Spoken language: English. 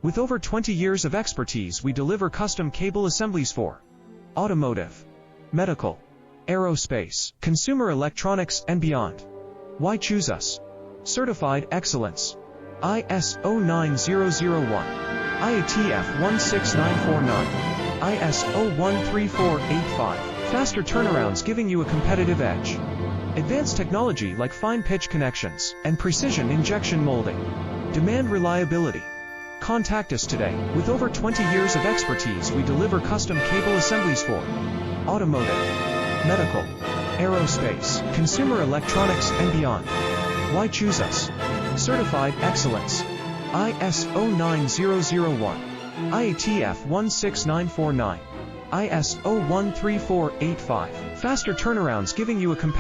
With over 20 years of expertise, we deliver custom cable assemblies for automotive, medical, aerospace, consumer electronics, and beyond. Why choose us? Certified excellence. ISO 9001, IATF 16949, ISO 13485. Faster turnarounds giving you a competitive edge. Advanced technology like fine pitch connections and precision injection molding. Demand reliability. Contact us today. With over 20 years of expertise, we deliver custom cable assemblies for automotive, medical, aerospace, consumer electronics, and beyond. Why choose us? Certified excellence. ISO 9001, IATF 16949, ISO 13485. Faster turnarounds giving you a competitive